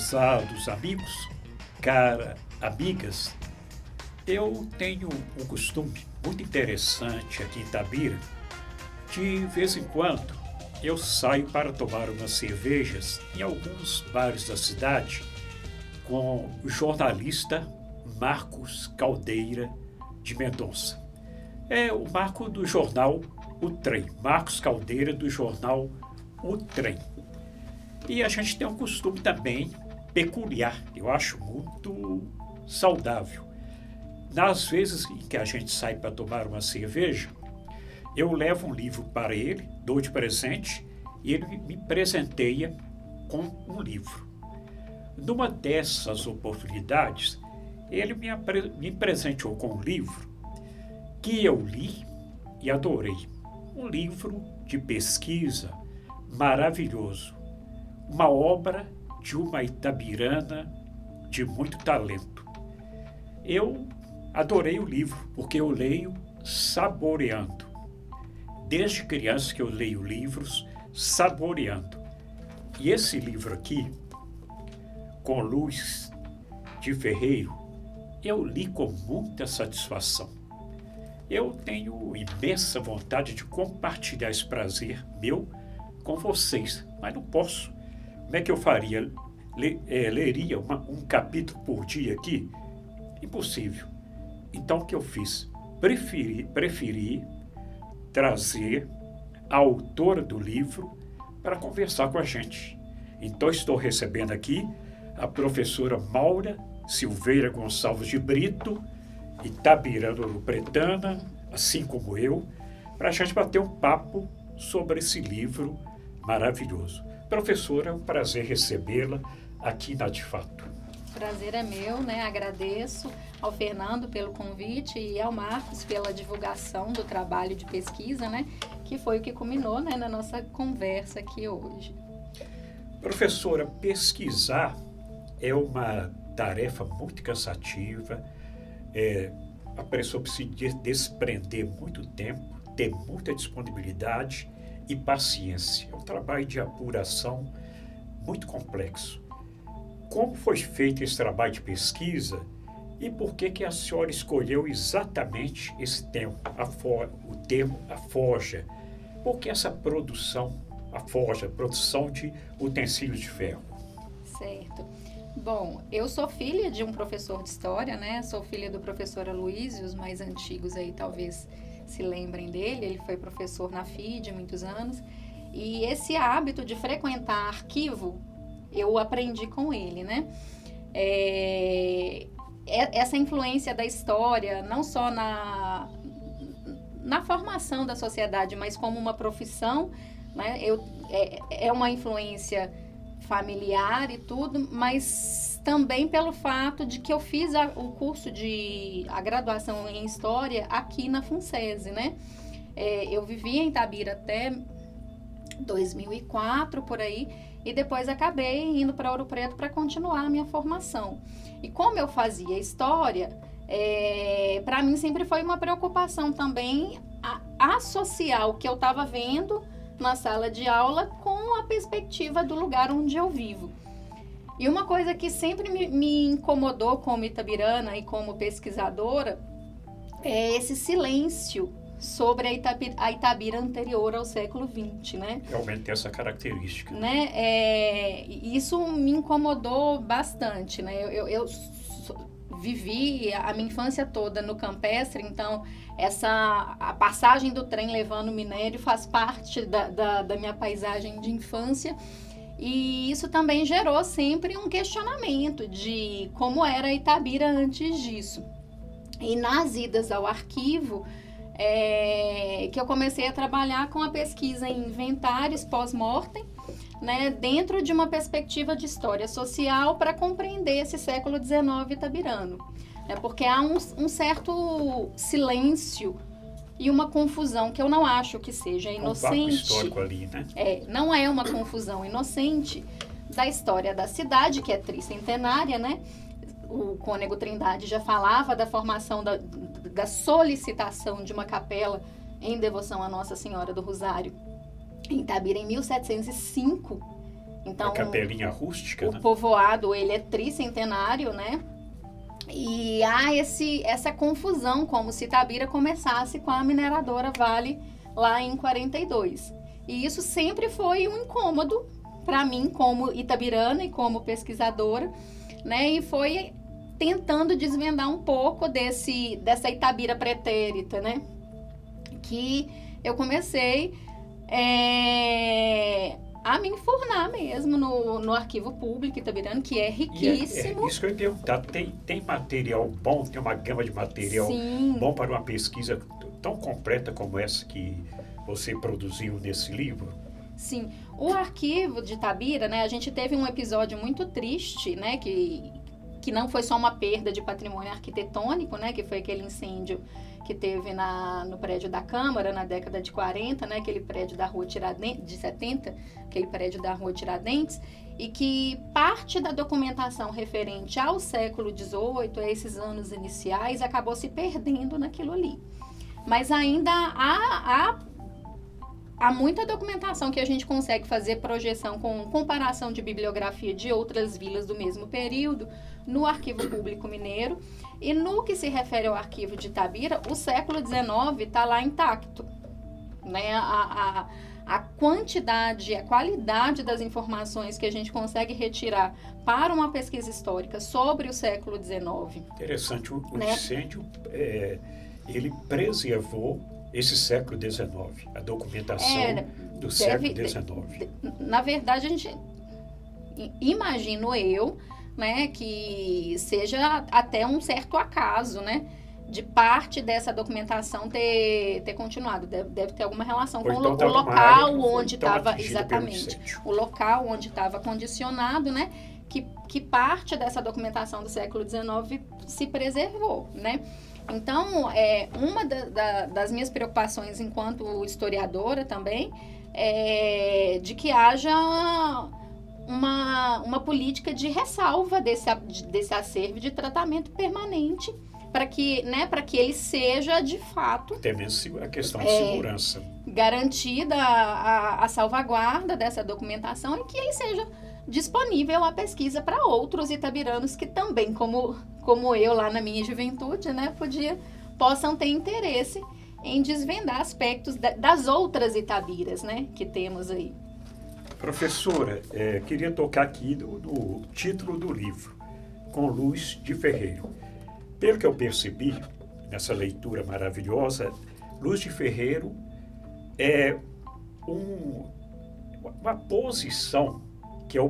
Prezados amigos, amigas, eu tenho um costume muito interessante aqui em Itabira. De vez em quando, eu saio para tomar umas cervejas em alguns bares da cidade com o jornalista Marcos Caldeira de Mendonça. É o Marco do jornal O Trem, Marcos Caldeira do jornal O Trem. E a gente tem um costume também peculiar, eu acho muito saudável. Nas vezes em que a gente sai para tomar uma cerveja, eu levo um livro para ele, dou de presente, e ele me presenteia com um livro. Numa dessas oportunidades, ele me presenteou com um livro que eu li e adorei. Um livro de pesquisa maravilhoso. Uma obra de uma itabirana de muito talento. Eu adorei o livro porque eu leio saboreando. Desde criança que eu leio livros saboreando. E esse livro aqui, com Luz de Ferreiro, eu li com muita satisfação. Eu tenho imensa vontade de compartilhar esse prazer meu com vocês, mas não posso. Como é que eu faria? Leria um capítulo por dia aqui? Impossível. Então o que eu fiz? Preferi trazer a autora do livro para conversar com a gente. Então estou recebendo aqui a professora Maura Silveira Gonçalves de Brito, itabirana ouro-pretana, assim como eu, para a gente bater um papo sobre esse livro maravilhoso. Professora, é um prazer recebê-la aqui na De Fato. Prazer é meu, né? Agradeço ao Fernando pelo convite e ao Marcos pela divulgação do trabalho de pesquisa, né? Que foi o que culminou, né, na nossa conversa aqui hoje. Professora, pesquisar é uma tarefa muito cansativa. A pessoa precisa desprender muito tempo, ter muita disponibilidade e paciência. É um trabalho de apuração muito complexo. Como foi feito esse trabalho de pesquisa e por que a senhora escolheu exatamente esse termo, o termo aforja? Por que essa produção, aforja, produção de utensílios de ferro? Certo. Bom, eu sou filha de um professor de história, né? Sou filha do professor Aloysio, os mais antigos aí talvez se lembrem dele. Ele foi professor na FID há muitos anos. E esse hábito de frequentar arquivo, eu aprendi com ele, né? Essa influência da história, não só na formação da sociedade, mas como uma profissão, né? É uma influência familiar e tudo, mas também pelo fato de que eu fiz o curso a graduação em História aqui na FUNSESI, né? Eu vivi em Itabira até 2004, por aí, e depois acabei indo para Ouro Preto para continuar a minha formação. E como eu fazia História, para mim sempre foi uma preocupação também associar o que eu estava vendo na sala de aula com a perspectiva do lugar onde eu vivo. E uma coisa que sempre me incomodou como itabirana e como pesquisadora é esse silêncio sobre a Itabira anterior ao século XX, né? Realmente tem essa característica. Né? Isso me incomodou bastante, né? Eu vivi a minha infância toda no campestre, então a passagem do trem levando minério faz parte da minha paisagem de infância, e isso também gerou sempre um questionamento de como era Itabira antes disso. E nas idas ao arquivo, que eu comecei a trabalhar com a pesquisa em inventários pós-mortem, né, dentro de uma perspectiva de história social para compreender esse século XIX itabirano. Porque há um certo silêncio e uma confusão que eu não acho que seja inocente. Um vácuo histórico ali, né? Não é uma confusão inocente da história da cidade, que é tricentenária, né? O Cônego Trindade já falava da formação da solicitação de uma capela em devoção a Nossa Senhora do Rosário em Itabira em 1705. Então, a capelinha rústica, o povoado, ele é tricentenário, né? E há essa confusão, como se Itabira começasse com a mineradora Vale lá em 42. E isso sempre foi um incômodo para mim, como itabirana e como pesquisadora, né? E foi tentando desvendar um pouco dessa Itabira pretérita, né? Que eu comecei a me enfurnar mesmo no arquivo público itabirano, que é riquíssimo. Isso que eu ia perguntar, tem material bom, tem uma gama de material bom para uma pesquisa tão completa como essa que você produziu nesse livro? Sim, o arquivo de Itabira, né, a gente teve um episódio muito triste, né, que não foi só uma perda de patrimônio arquitetônico, né, que foi aquele incêndio que teve no prédio da Câmara na década de 40, né, aquele prédio da Rua Tiradentes, de 70, aquele prédio da Rua Tiradentes, e que parte da documentação referente ao século XVIII, a esses anos iniciais, acabou se perdendo naquilo ali. Mas ainda há muita documentação que a gente consegue fazer projeção com comparação de bibliografia de outras vilas do mesmo período no Arquivo Público Mineiro. E no que se refere ao arquivo de Itabira, o século XIX está lá intacto, né? A quantidade, a qualidade das informações que a gente consegue retirar para uma pesquisa histórica sobre o século XIX. Interessante, o incêndio, ele preservou esse século XIX, a documentação do século XIX. Na verdade, a gente, imagino eu, né, que seja até um certo acaso, né, de parte dessa documentação ter continuado. Deve ter alguma relação com o local onde estava, exatamente, o local onde estava condicionado, né, que parte dessa documentação do século XIX se preservou, né. Então, uma das minhas preocupações enquanto historiadora também é de que haja uma política de ressalva desse acervo de tratamento permanente para que ele seja, de fato... Até mesmo a questão de segurança. Garantida a salvaguarda dessa documentação e que ele seja disponível à pesquisa para outros itabiranos que também, como eu lá na minha juventude, né, possam ter interesse em desvendar aspectos das outras Itabiras, né, que temos aí. Professora, queria tocar aqui no título do livro, Com Luz de Ferreiro. Pelo que eu percebi, nessa leitura maravilhosa, Luz de Ferreiro é uma posição que o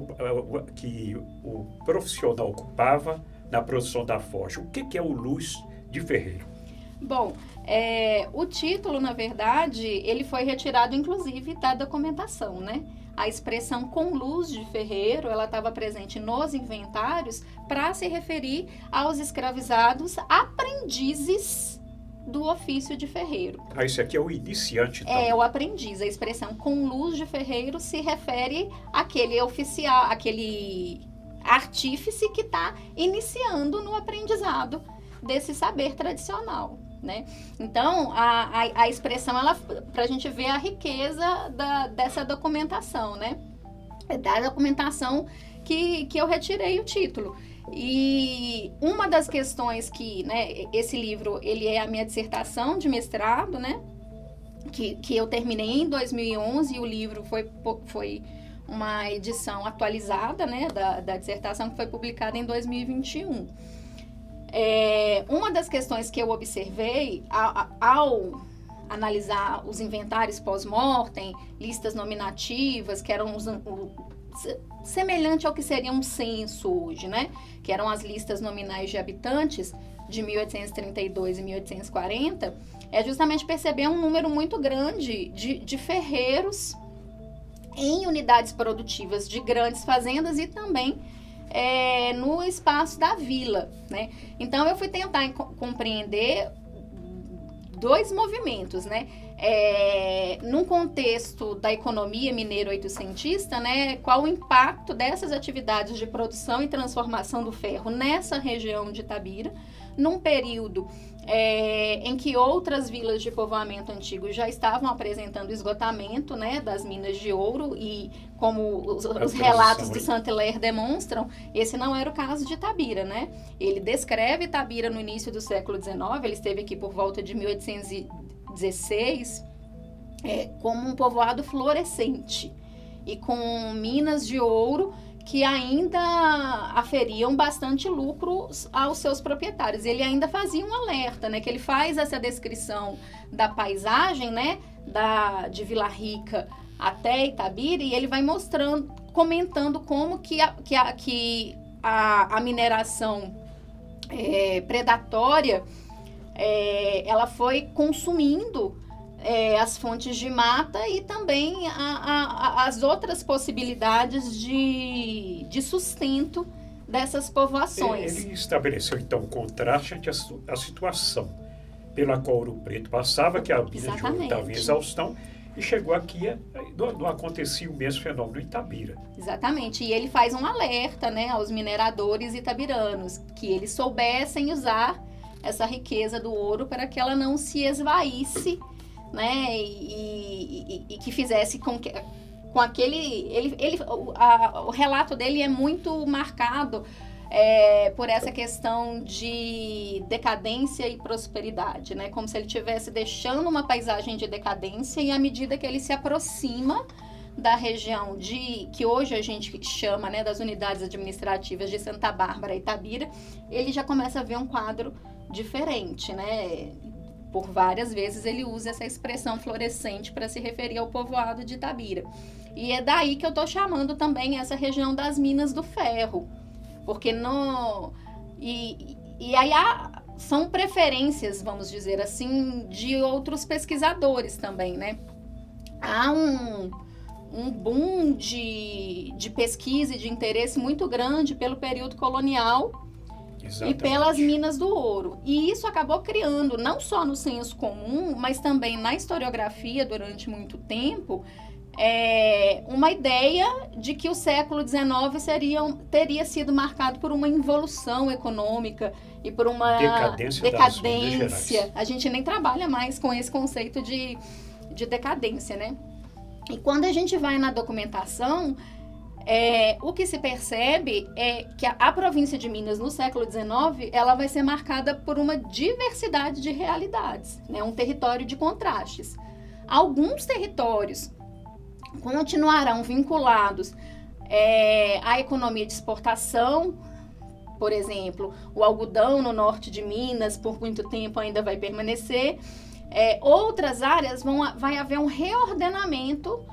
profissional ocupava na produção da forja. O que é o Luz de Ferreiro? Bom, o título, na verdade, ele foi retirado, inclusive, da documentação, né? A expressão com luz de ferreiro, ela estava presente nos inventários para se referir aos escravizados aprendizes do ofício de ferreiro. Isso aqui é o iniciante, então. É o aprendiz. A expressão com luz de ferreiro se refere àquele oficial, àquele artífice que está iniciando no aprendizado desse saber tradicional, né? Então, a expressão, para a gente ver a riqueza dessa documentação, né? Da documentação que eu retirei o título. E uma das questões que, né, esse livro, ele é a minha dissertação de mestrado, né? Que eu terminei em 2011 e o livro foi uma edição atualizada, né, da dissertação que foi publicada em 2021. Uma das questões que eu observei ao analisar os inventários pós-mortem, listas nominativas, que eram semelhante ao que seria um censo hoje, né? Que eram as listas nominais de habitantes de 1832 e 1840, é justamente perceber um número muito grande de ferreiros em unidades produtivas de grandes fazendas e também no espaço da vila, né? Então, eu fui tentar compreender dois movimentos, né? Num contexto da economia mineiro-oitocentista, né? Qual o impacto dessas atividades de produção e transformação do ferro nessa região de Itabira, num período em que outras vilas de povoamento antigo já estavam apresentando esgotamento, né, das minas de ouro, e como os relatos de Saint-Hilaire demonstram, esse não era o caso de Itabira, né? Ele descreve Itabira no início do século XIX, ele esteve aqui por volta de 1816, como um povoado florescente e com minas de ouro que ainda aferiam bastante lucro aos seus proprietários. Ele ainda fazia um alerta, né, que ele faz essa descrição da paisagem, né, de Vila Rica até Itabira, e ele vai mostrando, comentando como que a mineração predatória ela foi consumindo as fontes de mata e também as outras possibilidades de sustento dessas povoações. Ele estabeleceu, então, um contraste entre a situação pela qual Ouro Preto passava, que a mina de ouro estava em exaustão, e chegou aqui, não acontecia o mesmo fenômeno em Itabira. Exatamente, e ele faz um alerta, né, aos mineradores itabiranos, que eles soubessem usar essa riqueza do ouro para que ela não se esvaísse, né, e que fizesse com aquele... o relato dele é muito marcado por essa questão de decadência e prosperidade, né, como se ele estivesse deixando uma paisagem de decadência, e à medida que ele se aproxima da região que hoje a gente chama, né, das unidades administrativas de Santa Bárbara e Itabira, ele já começa a ver um quadro diferente, né? Por várias vezes ele usa essa expressão florescente para se referir ao povoado de Itabira. E é daí que eu estou chamando também essa região das Minas do Ferro, porque aí são preferências, vamos dizer assim, de outros pesquisadores também, né? Há um boom de pesquisa e de interesse muito grande pelo período colonial. Exatamente. E pelas minas do ouro. E isso acabou criando, não só no senso comum, mas também na historiografia durante muito tempo, uma ideia de que o século XIX teria sido marcado por uma involução econômica e por uma decadência. A gente nem trabalha mais com esse conceito de decadência, né? E quando a gente vai na documentação, o que se percebe é que a província de Minas no século XIX, ela vai ser marcada por uma diversidade de realidades, né? Um território de contrastes. Alguns territórios continuarão vinculados à economia de exportação. Por exemplo, o algodão no norte de Minas por muito tempo ainda vai permanecer. Outras áreas vai haver um reordenamento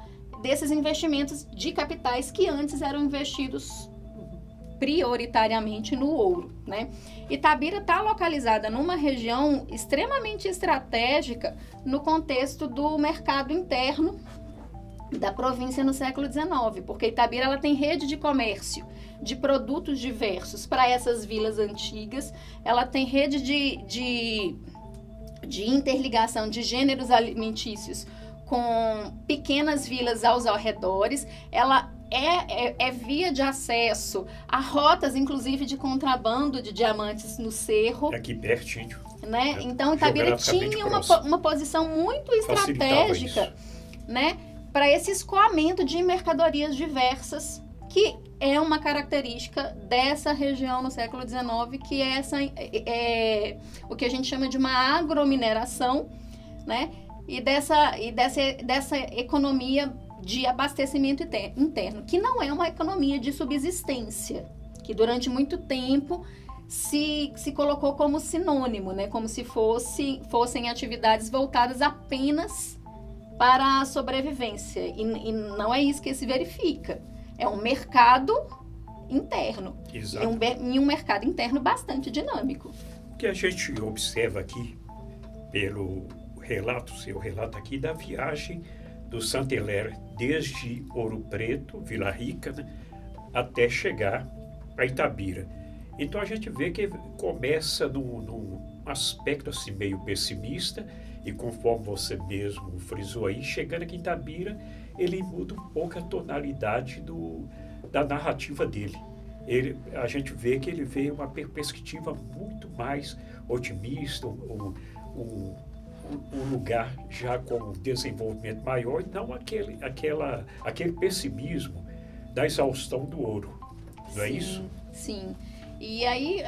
desses investimentos de capitais que antes eram investidos prioritariamente no ouro, né? Itabira está localizada numa região extremamente estratégica no contexto do mercado interno da província no século XIX, porque Itabira ela tem rede de comércio de produtos diversos para essas vilas antigas, ela tem rede de interligação de gêneros alimentícios com pequenas vilas aos arredores, ela é via de acesso a rotas, inclusive, de contrabando de diamantes no Cerro. Aqui pertinho. Né? Então, Itabira tinha uma posição muito estratégica, né, para esse escoamento de mercadorias diversas, que é uma característica dessa região no século XIX, que é o que a gente chama de uma agromineração, né? E dessa economia de abastecimento interno, que não é uma economia de subsistência, que durante muito tempo se colocou como sinônimo, né? Como se fossem atividades voltadas apenas para a sobrevivência. E não é isso que se verifica. É um mercado interno. Exato. E um mercado interno bastante dinâmico. O que a gente observa aqui, pelo seu relato aqui da viagem do Saint-Hilaire desde Ouro Preto, Vila Rica, né, até chegar a Itabira. Então a gente vê que começa num aspecto assim meio pessimista, e conforme você mesmo frisou aí, chegando aqui em Itabira, ele muda um pouco a tonalidade da narrativa dele. a gente vê que ele vê uma perspectiva muito mais otimista, um lugar já com um desenvolvimento maior, e não aquele pessimismo da exaustão do ouro. Não é isso? Sim. E aí,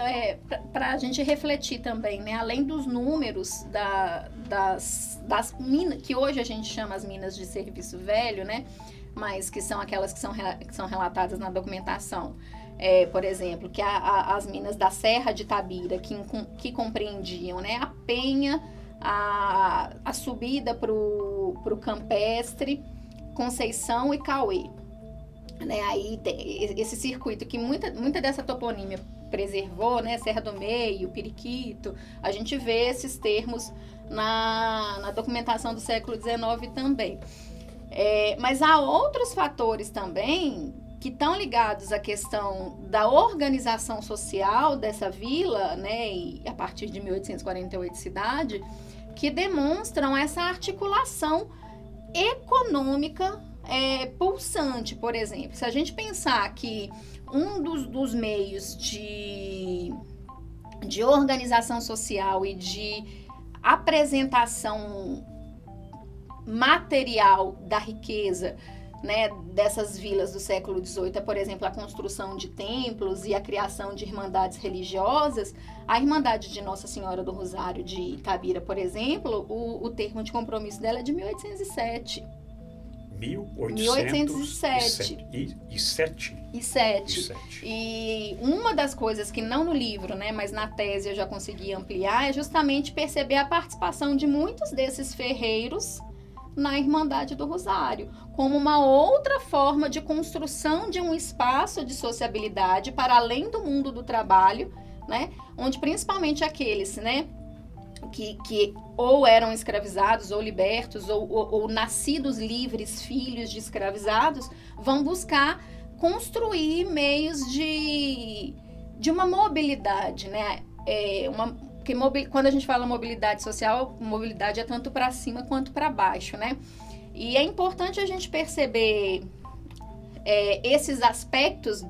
para a gente refletir também, né, além dos números das minas, que hoje a gente chama as minas de serviço velho, né, mas que são aquelas que são relatadas na documentação. Por exemplo, que as minas da Serra de Itabira, que compreendiam, né, a Penha, a subida para o Campestre, Conceição e Cauê. Né, aí tem esse circuito que muita dessa toponímia preservou, né, Serra do Meio, Periquito, a gente vê esses termos na documentação do século XIX também. Mas há outros fatores também que estão ligados à questão da organização social dessa vila, né, e a partir de 1848 cidade, que demonstram essa articulação econômica pulsante. Por exemplo, se a gente pensar que um dos meios de organização social e de apresentação material da riqueza, né, dessas vilas do século XVIII, por exemplo, a construção de templos e a criação de irmandades religiosas, a Irmandade de Nossa Senhora do Rosário de Itabira, por exemplo, o termo de compromisso dela é de 1807. 1807. E uma das coisas que não no livro, né, mas na tese eu já consegui ampliar, é justamente perceber a participação de muitos desses ferreiros na Irmandade do Rosário, como uma outra forma de construção de um espaço de sociabilidade para além do mundo do trabalho, né, onde principalmente aqueles, né, que ou eram escravizados, ou libertos, ou nascidos livres, filhos de escravizados, vão buscar construir meios de uma mobilidade, né? Porque quando a gente fala mobilidade social, mobilidade é tanto para cima quanto para baixo, né? E é importante a gente perceber esses aspectos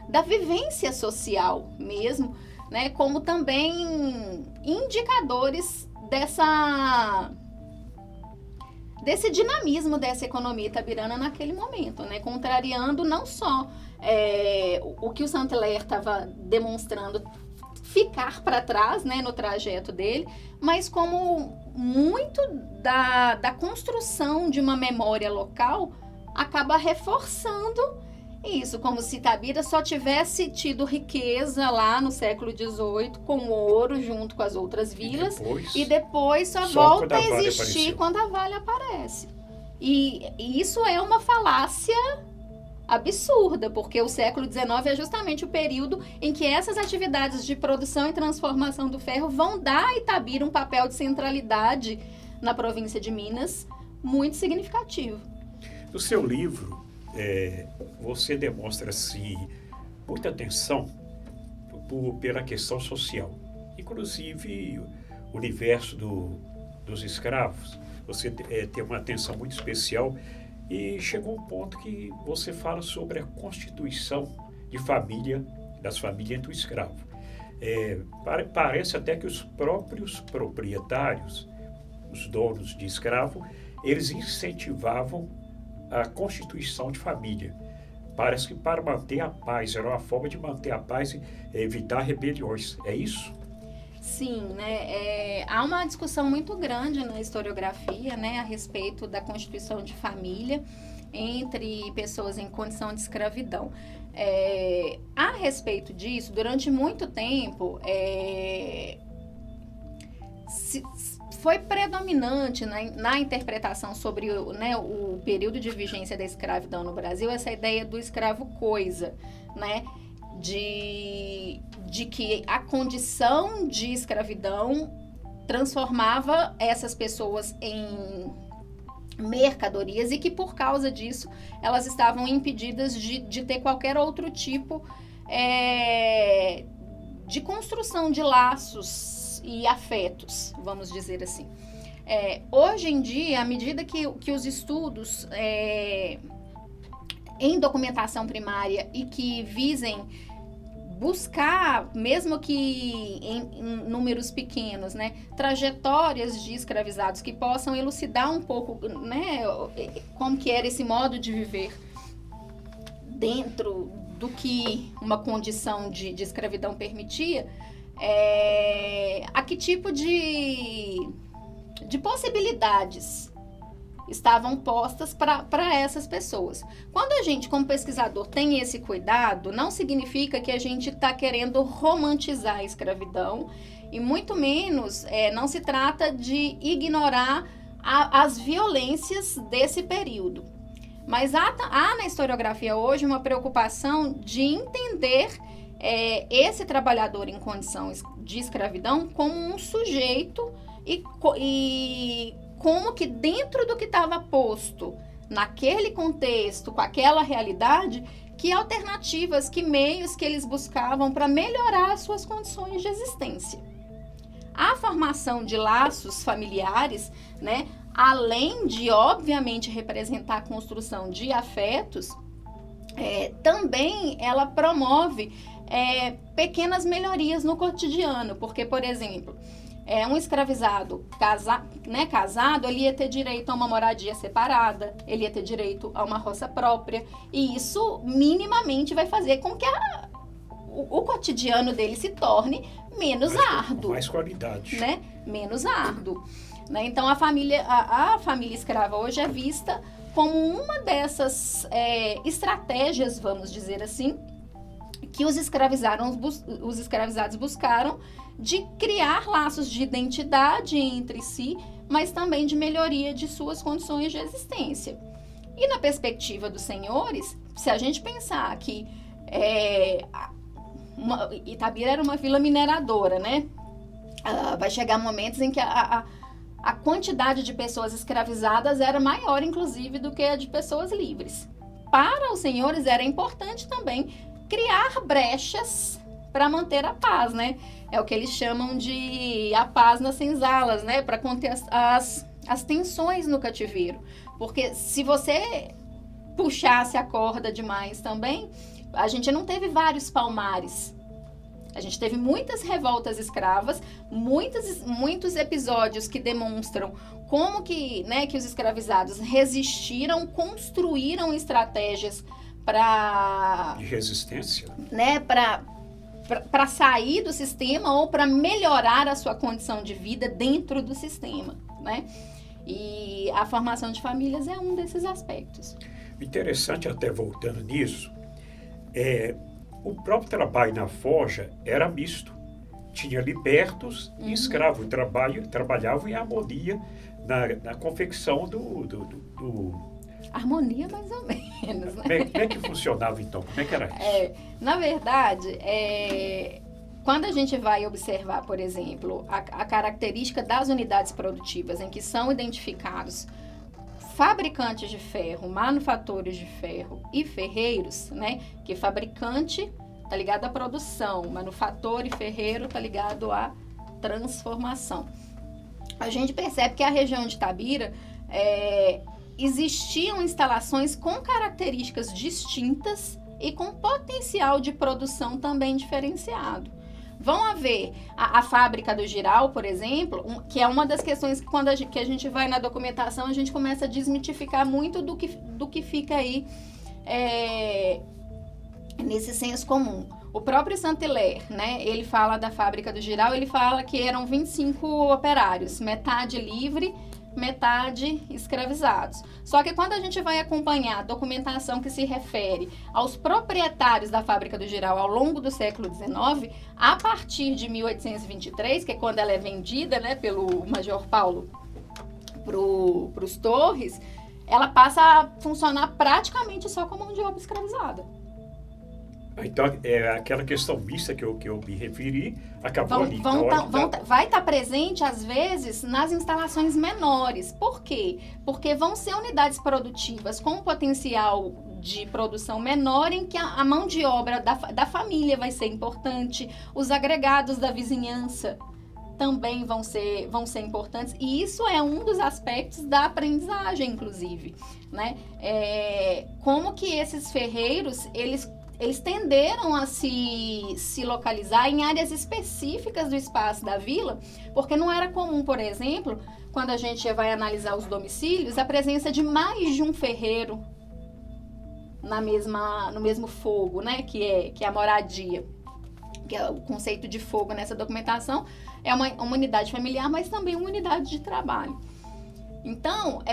da vivência social mesmo, né, como também indicadores desse dinamismo dessa economia itabirana naquele momento, né, contrariando não só o que o Saint-Hilaire estava demonstrando ficar para trás, né, no trajeto dele, mas como muito da construção de uma memória local acaba reforçando isso, como se Itabira só tivesse tido riqueza lá no século XVIII, com ouro junto com as outras vilas, e depois só volta a existir quando a Vale aparece. E isso é uma falácia absurda, porque o século XIX é justamente o período em que essas atividades de produção e transformação do ferro vão dar a Itabira um papel de centralidade na província de Minas muito significativo. No seu livro, você demonstra assim, muita atenção pela questão social. Inclusive, o universo dos escravos, você tem uma atenção muito especial e chegou um ponto que você fala sobre a constituição de família, das famílias do escravo. Parece até que os próprios proprietários, os donos de escravo, eles incentivavam a constituição de família. Parece que para manter a paz, era uma forma de manter a paz e evitar rebeliões. É isso? Sim, né? Há uma discussão muito grande na historiografia, né, a respeito da constituição de família entre pessoas em condição de escravidão. A respeito disso, durante muito tempo, foi predominante na interpretação sobre o período de vigência da escravidão no Brasil essa ideia do escravo coisa, né? De que a condição de escravidão transformava essas pessoas em mercadorias e que por causa disso elas estavam impedidas de ter qualquer outro tipo de construção de laços e afetos, vamos dizer assim. Hoje em dia, à medida que os estudos em documentação primária e que visem buscar, mesmo que em números pequenos, né, trajetórias de escravizados que possam elucidar um pouco, né, como que era esse modo de viver dentro do que uma condição de escravidão permitia, a que tipo de possibilidades estavam postas para essas pessoas. Quando a gente, como pesquisador, tem esse cuidado, não significa que a gente está querendo romantizar a escravidão, e muito menos não se trata de ignorar as violências desse período. Mas há na historiografia hoje uma preocupação de entender esse trabalhador em condição de escravidão como um sujeito e como que dentro do que estava posto naquele contexto, com aquela realidade, que alternativas, que meios que eles buscavam para melhorar as suas condições de existência. A formação de laços familiares, né, além de, obviamente, representar a construção de afetos, também ela promove pequenas melhorias no cotidiano, porque, por exemplo, um escravizado casado, ele ia ter direito a uma moradia separada, ele ia ter direito a uma roça própria, e isso minimamente vai fazer com que o cotidiano dele se torne menos árduo. Mais qualidade. Né? Menos árduo. Né? Então, a família escrava hoje é vista como uma dessas estratégias, vamos dizer assim, que os escravizados buscaram de criar laços de identidade entre si, mas também de melhoria de suas condições de existência. E na perspectiva dos senhores, se a gente pensar que Itabira era uma vila mineradora, né? Vai chegar momentos em que a quantidade de pessoas escravizadas era maior, inclusive, do que a de pessoas livres. Para os senhores era importante também criar brechas para manter a paz, né? É o que eles chamam de a paz nas senzalas, né? Para conter as tensões no cativeiro. Porque se você puxasse a corda demais também, a gente não teve vários palmares. A gente teve muitas revoltas escravas, muitos episódios que demonstram como que os escravizados resistiram, construíram estratégias de resistência, né, para sair do sistema ou para melhorar a sua condição de vida dentro do sistema, né? E a formação de famílias é um desses aspectos. Interessante, até voltando nisso, o próprio trabalho na forja era misto. Tinha libertos e escravos, trabalhavam em harmonia na confecção do... Harmonia, mais ou menos, né? Como é que funcionava, então? Como é que era isso? Na verdade, quando a gente vai observar, por exemplo, a característica das unidades produtivas em que são identificados fabricantes de ferro, manufatores de ferro e ferreiros, né? Que fabricante está ligado à produção, manufator e ferreiro está ligado à transformação. A gente percebe que a região de Itabira existiam instalações com características distintas e com potencial de produção também diferenciado. Vão haver a fábrica do Giral, por exemplo, que é uma das questões que quando a gente vai na documentação, a gente começa a desmitificar muito do que fica aí nesse senso comum. O próprio Saint-Hilaire, né, ele fala da fábrica do Giral, ele fala que eram 25 operários, metade livre, metade escravizados. Só que quando a gente vai acompanhar a documentação que se refere aos proprietários da fábrica do Giral ao longo do século XIX, a partir de 1823, que é quando ela é vendida, né, pelo Major Paulo para os Torres, ela passa a funcionar praticamente só com mão de obra escravizada. Então, aquela questão mista que eu me referi, acabou ali. Vai estar presente, às vezes, nas instalações menores. Por quê? Porque vão ser unidades produtivas com potencial de produção menor, em que a mão de obra da família vai ser importante, os agregados da vizinhança, também vão ser importantes, e isso é um dos aspectos da aprendizagem, inclusive, né? Como que esses ferreiros, eles tenderam a se localizar em áreas específicas do espaço da vila, porque não era comum, por exemplo, quando a gente vai analisar os domicílios, a presença de mais de um ferreiro no mesmo fogo, né? Que é a moradia. Que é o conceito de fogo nessa documentação, é uma unidade familiar, mas também uma unidade de trabalho. Então,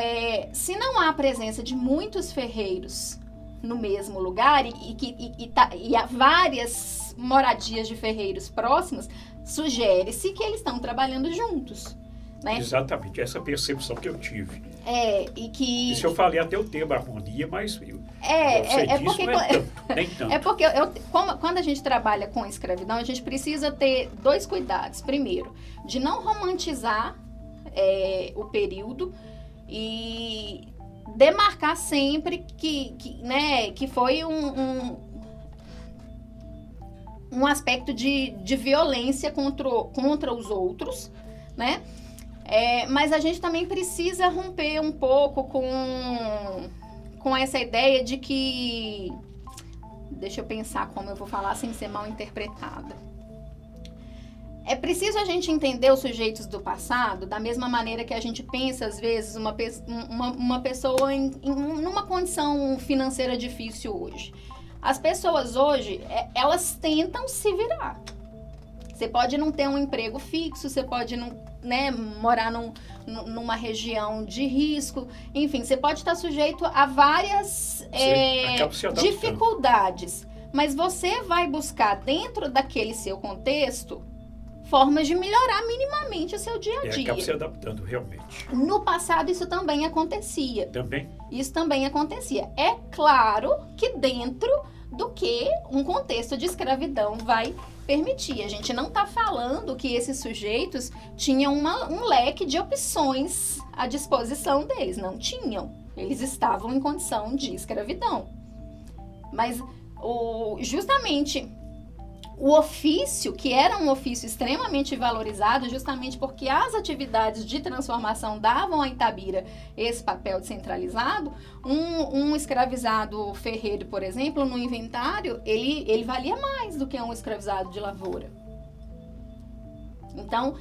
se não há presença de muitos ferreiros no mesmo lugar e há várias moradias de ferreiros próximas, sugere-se que eles estão trabalhando juntos. Né? Exatamente, essa percepção que eu tive. Isso eu falei até o termo harmonia, mas nem tanto. É porque quando a gente trabalha com escravidão, a gente precisa ter dois cuidados. Primeiro, de não romantizar o período e demarcar sempre que foi um aspecto de violência contra os outros, né? Mas a gente também precisa romper um pouco com essa ideia de que... Deixa eu pensar como eu vou falar sem ser mal interpretada. É preciso a gente entender os sujeitos do passado da mesma maneira que a gente pensa, às vezes, uma pessoa numa condição financeira difícil hoje. As pessoas hoje, elas tentam se virar. Você pode não ter um emprego fixo, você pode não, morar numa região de risco, enfim, você pode estar sujeito a várias dificuldades, mas você vai buscar dentro daquele seu contexto formas de melhorar minimamente o seu dia a dia. Acaba se adaptando, realmente. No passado isso também acontecia. Também? Isso também acontecia. É claro que dentro do que um contexto de escravidão vai permitir. A gente não está falando que esses sujeitos tinham um leque de opções à disposição deles. Não tinham. Eles estavam em condição de escravidão. Mas justamente o ofício, que era um ofício extremamente valorizado, justamente porque as atividades de transformação davam a Itabira esse papel descentralizado, um escravizado ferreiro, por exemplo, no inventário, ele valia mais do que um escravizado de lavoura. Então,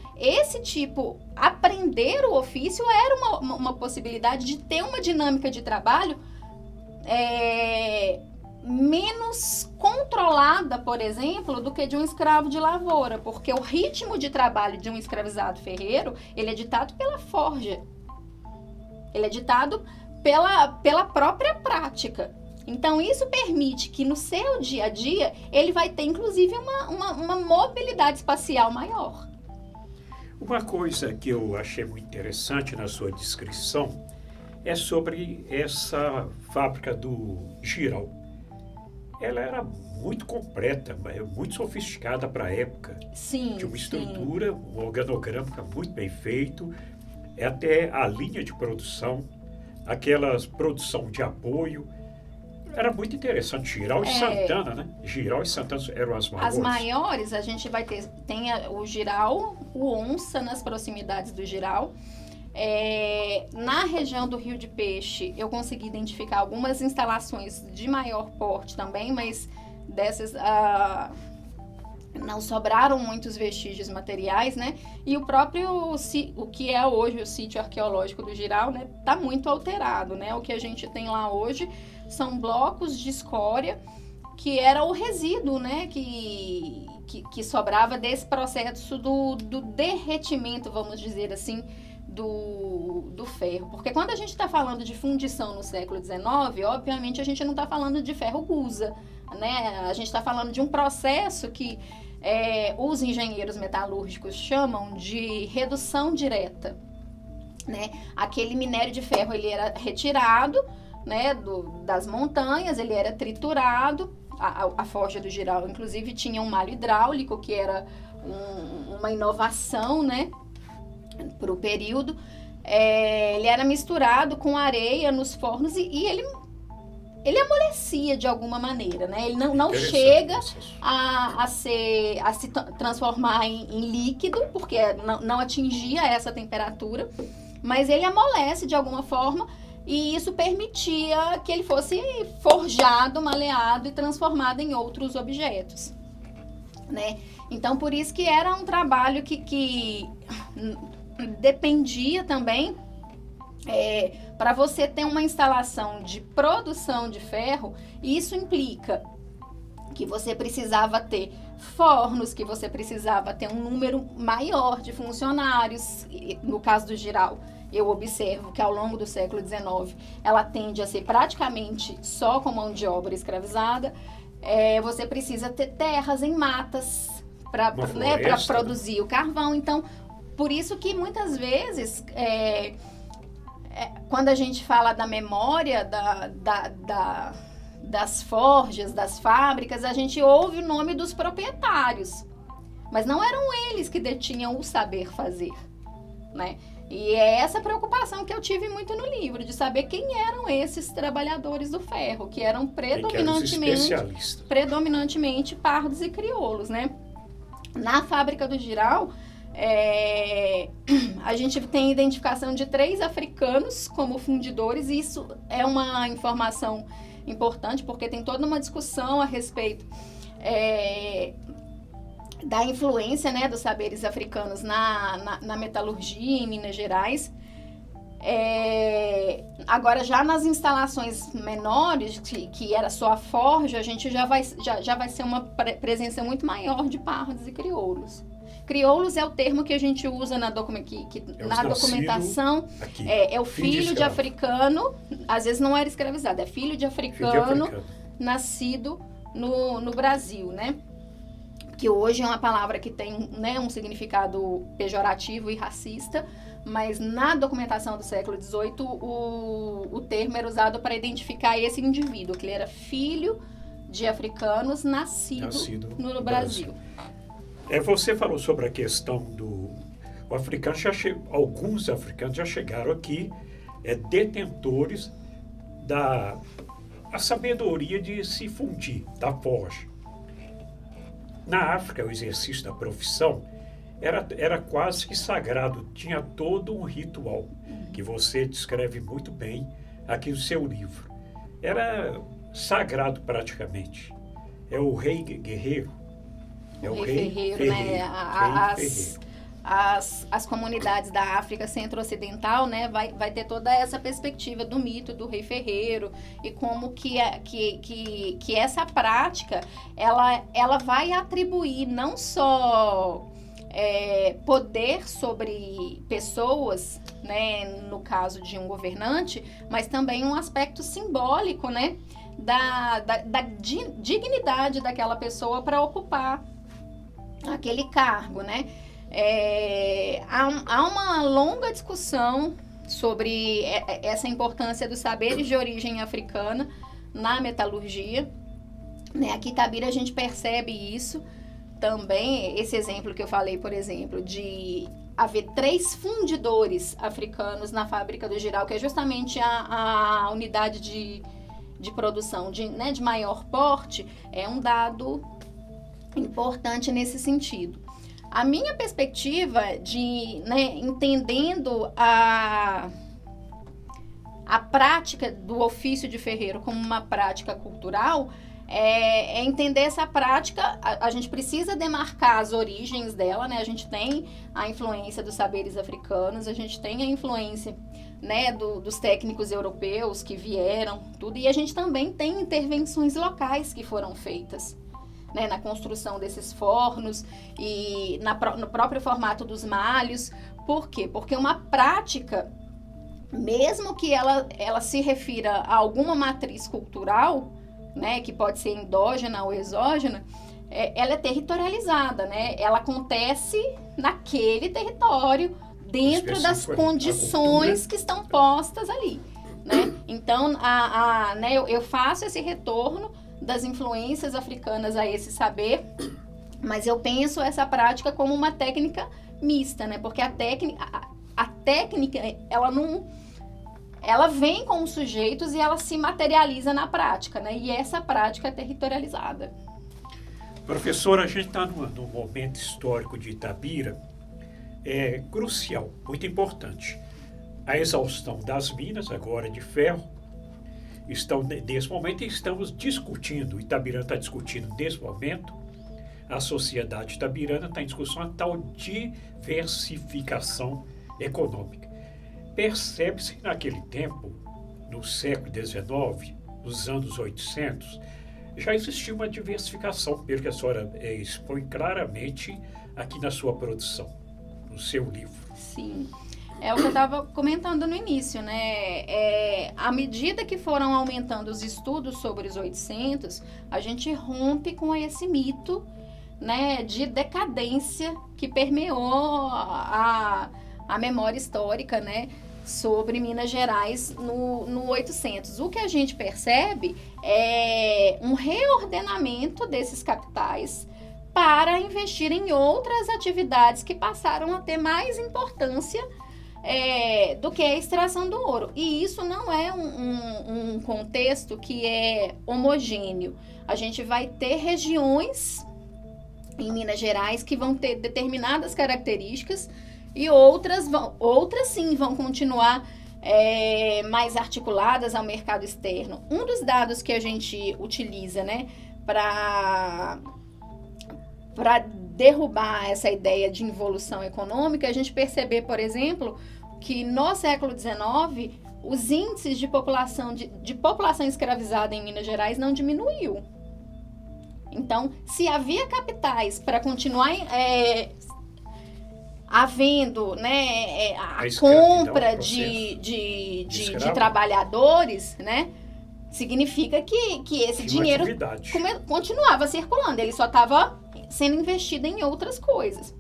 aprender o ofício era uma possibilidade de ter uma dinâmica de trabalho menos controlada, por exemplo, do que de um escravo de lavoura, porque o ritmo de trabalho de um escravizado ferreiro, ele é ditado pela forja, ele é ditado pela própria prática. Então, isso permite que no seu dia a dia, ele vai ter, inclusive, uma mobilidade espacial maior. Uma coisa que eu achei muito interessante na sua descrição é sobre essa fábrica do Jirau. Ela era muito completa, muito sofisticada para a época. Sim, tinha uma estrutura, um organograma muito bem feito, até a linha de produção, aquela produção de apoio. Era muito interessante. Jirau e Santana, né? Jirau e Santana eram as maiores. As maiores, a gente vai ter... Tem o Jirau, o Onça nas proximidades do Jirau. Na região do Rio de Peixe, eu consegui identificar algumas instalações de maior porte também, mas dessas não sobraram muitos vestígios materiais, né? E o que é hoje o sítio arqueológico do Jirau, né? Tá muito alterado, né? O que a gente tem lá hoje são blocos de escória, que era o resíduo, né? Que sobrava desse processo do derretimento, vamos dizer assim, do ferro. Porque quando a gente está falando de fundição no século XIX, obviamente a gente não está falando de ferro gusa, né? A gente está falando de um processo que os engenheiros metalúrgicos chamam de redução direta, né? Aquele minério de ferro, ele era retirado, né, das montanhas, ele era triturado. A forja do Jirau, inclusive, tinha um malho hidráulico, que era uma inovação, né, para o período. Ele era misturado com areia nos fornos e ele ele amolecia de alguma maneira, né? Ele não chega a se transformar em líquido, porque não atingia essa temperatura, mas ele amolece de alguma forma, e isso permitia que ele fosse forjado, maleado e transformado em outros objetos, né? Então, por isso que era um trabalho que dependia também, para você ter uma instalação de produção de ferro, isso implica que você precisava ter fornos, que você precisava ter um número maior de funcionários. No caso do Jirau, eu observo que ao longo do século XIX, ela tende a ser praticamente só com mão de obra escravizada. Você precisa ter terras em matas para produzir o carvão. Então, por isso que muitas vezes, quando a gente fala da memória das forjas, das fábricas, a gente ouve o nome dos proprietários, mas não eram eles que detinham o saber fazer, né? E é essa preocupação que eu tive muito no livro, de saber quem eram esses trabalhadores do ferro, que eram predominantemente pardos e crioulos, né? Na fábrica do Jirau, a gente tem identificação de 3 africanos como fundidores, e isso é uma informação importante, porque tem toda uma discussão a respeito da influência, né, dos saberes africanos na metalurgia em Minas Gerais. Agora, já nas instalações menores, que era só a forja, a gente já vai ser uma presença muito maior de pardos e crioulos. Crioulos é o termo que a gente usa na documentação. É o filho de africano, às vezes não era escravizado, é filho de africano nascido no Brasil, né? Que hoje é uma palavra que tem, né, um significado pejorativo e racista, mas na documentação do século XVIII o termo era usado para identificar esse indivíduo, que ele era filho de africanos nascido no Brasil. Você falou sobre a questão alguns africanos já chegaram aqui detentores da sabedoria de se fundir, da forja. Na África, o exercício da profissão era quase que sagrado, tinha todo um ritual, que você descreve muito bem aqui no seu livro. Era sagrado praticamente. É o rei guerreiro. O rei ferreiro, né? As comunidades da África Centro-Ocidental, né, vai ter toda essa perspectiva do mito do rei ferreiro, e como que essa prática ela vai atribuir não só poder sobre pessoas, né, no caso de um governante, mas também um aspecto simbólico, né, da dignidade daquela pessoa para ocupar aquele cargo, né? Há uma longa discussão sobre essa importância dos saberes de origem africana na metalurgia, né? Aqui em Itabira a gente percebe isso também, esse exemplo que eu falei, por exemplo, de haver 3 fundidores africanos na fábrica do Jirau, que é justamente a unidade de produção de maior porte, é um dado importante nesse sentido. A minha perspectiva entendendo a prática do ofício de ferreiro como uma prática cultural, é entender essa prática. A gente precisa demarcar as origens dela, né? A gente tem a influência dos saberes africanos, a gente tem a influência, né, dos técnicos europeus que vieram, tudo, e a gente também tem intervenções locais que foram feitas, né, na construção desses fornos e no próprio formato dos malhos. Por quê? Porque uma prática, mesmo que ela se refira a alguma matriz cultural, né, que pode ser endógena ou exógena, ela é territorializada, né? Ela acontece naquele território, dentro das condições que estão postas ali, né? Então, né, eu faço esse retorno das influências africanas a esse saber, mas eu penso essa prática como uma técnica mista, né? Porque a técnica, ela ela vem com os sujeitos e ela se materializa na prática, né? E essa prática é territorializada. Professora, a gente está num momento histórico de Itabira crucial, muito importante. A exaustão das minas, agora de ferro, nesse momento estamos discutindo, Itabirana está discutindo nesse momento, a sociedade itabirana está em discussão a tal diversificação econômica. Percebe-se que naquele tempo, no século XIX, nos anos 800, já existia uma diversificação, pelo que a senhora expõe claramente aqui na sua produção, no seu livro. Sim, é o que eu estava comentando no início, né? À medida que foram aumentando os estudos sobre os 800, a gente rompe com esse mito, né, de decadência que permeou a memória histórica, né, sobre Minas Gerais no 800. O que a gente percebe é um reordenamento desses capitais para investir em outras atividades que passaram a ter mais importância do que a extração do ouro. E isso não é um contexto que é homogêneo. A gente vai ter regiões em Minas Gerais que vão ter determinadas características e outras sim vão continuar mais articuladas ao mercado externo. Um dos dados que a gente utiliza, né, para derrubar essa ideia de involução econômica, a gente perceber, por exemplo, que no século XIX os índices de população escravizada em Minas Gerais não diminuiu. Então, se havia capitais para continuar havendo, né, a compra de trabalhadores, né, significa que esse dinheiro continuava circulando, ele só estava sendo investido em outras coisas.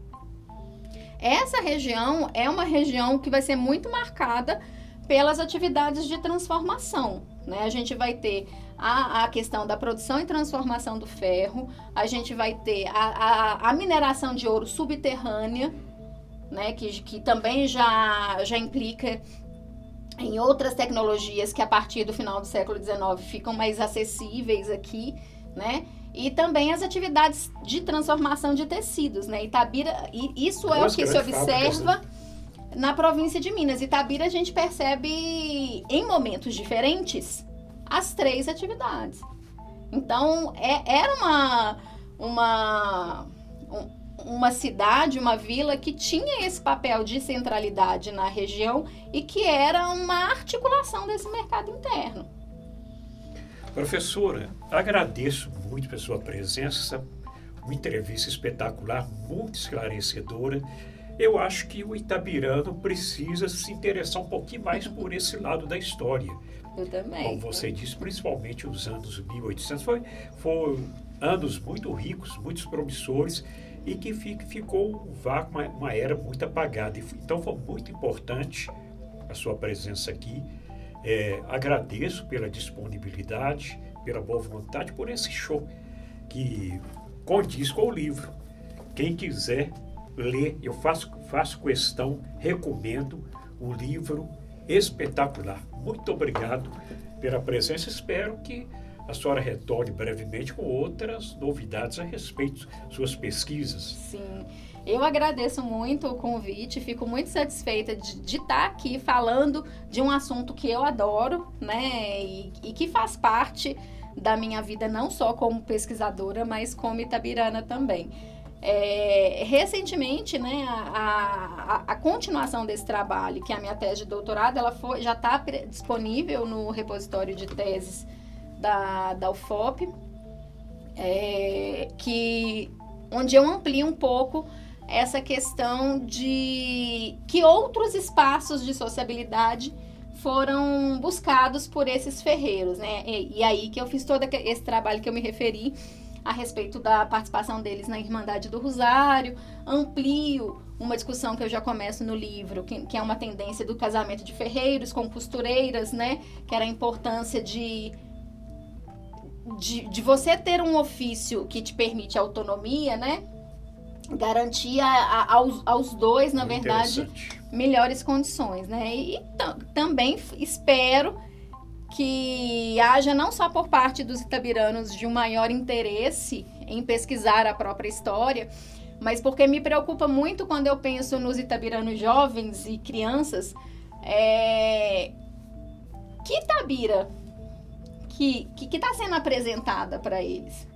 Essa região é uma região que vai ser muito marcada pelas atividades de transformação, né? A gente vai ter a questão da produção e transformação do ferro, a gente vai ter a mineração de ouro subterrânea, né? Que também já implica em outras tecnologias que a partir do final do século XIX ficam mais acessíveis aqui, né? E também as atividades de transformação de tecidos, né? Itabira, isso é o que se observa na província de Minas. Itabira a gente percebe em momentos diferentes as três atividades. Então, era uma cidade, uma vila que tinha esse papel de centralidade na região e que era uma articulação desse mercado interno. Professora, agradeço muito pela sua presença, uma entrevista espetacular, muito esclarecedora. Eu acho que o itabirano precisa se interessar um pouquinho mais por esse lado da história. Eu também. Como você disse, principalmente os anos 1800, foram anos muito ricos, muito promissores, e que ficou um vácuo, uma era muito apagada. Então foi muito importante a sua presença aqui. Agradeço pela disponibilidade, pela boa vontade, por esse show que condiz com o livro. Quem quiser ler, eu faço questão, recomendo o livro espetacular. Muito obrigado pela presença. Espero que a senhora retorne brevemente com outras novidades a respeito das suas pesquisas. Sim, eu agradeço muito o convite, fico muito satisfeita de estar aqui falando de um assunto que eu adoro, né, e que faz parte da minha vida não só como pesquisadora, mas como itabirana também. Recentemente, né, a continuação desse trabalho, que é a minha tese de doutorado, ela já está disponível no repositório de teses da UFOP, onde eu amplio um pouco essa questão de que outros espaços de sociabilidade foram buscados por esses ferreiros, né? E aí que eu fiz todo esse trabalho que eu me referi a respeito da participação deles na Irmandade do Rosário, amplio uma discussão que eu já começo no livro, que é uma tendência do casamento de ferreiros com costureiras, né? Que era a importância de você ter um ofício que te permite autonomia, né? Garantia aos dois, na verdade, melhores condições, né? E também espero que haja não só por parte dos itabiranos de um maior interesse em pesquisar a própria história, mas porque me preocupa muito quando eu penso nos itabiranos jovens e crianças, que Itabira que está sendo apresentada para eles?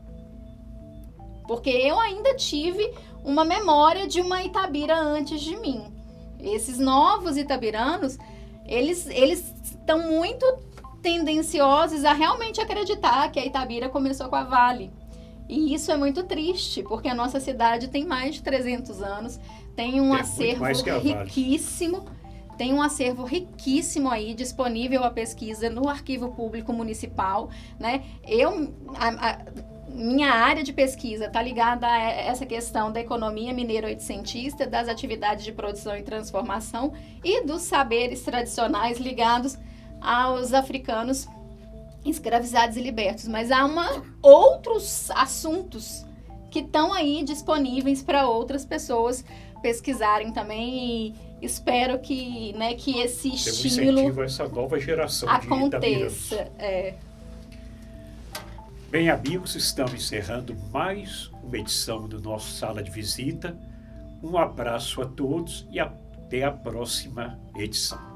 Porque eu ainda tive uma memória de uma Itabira antes de mim. Esses novos itabiranos, eles estão muito tendenciosos a realmente acreditar que a Itabira começou com a Vale. E isso é muito triste, porque a nossa cidade tem mais de 300 anos, tem um acervo riquíssimo, tem um acervo riquíssimo aí disponível à pesquisa no Arquivo Público Municipal, né? Minha área de pesquisa está ligada a essa questão da economia mineiro-oitocentista, das atividades de produção e transformação e dos saberes tradicionais ligados aos africanos escravizados e libertos. Mas há outros assuntos que estão aí disponíveis para outras pessoas pesquisarem também, e espero que, né, que esse estímulo incentivo a essa nova geração aconteça. Bem, amigos, estamos encerrando mais uma edição do nosso Sala de Visita. Um abraço a todos e até a próxima edição.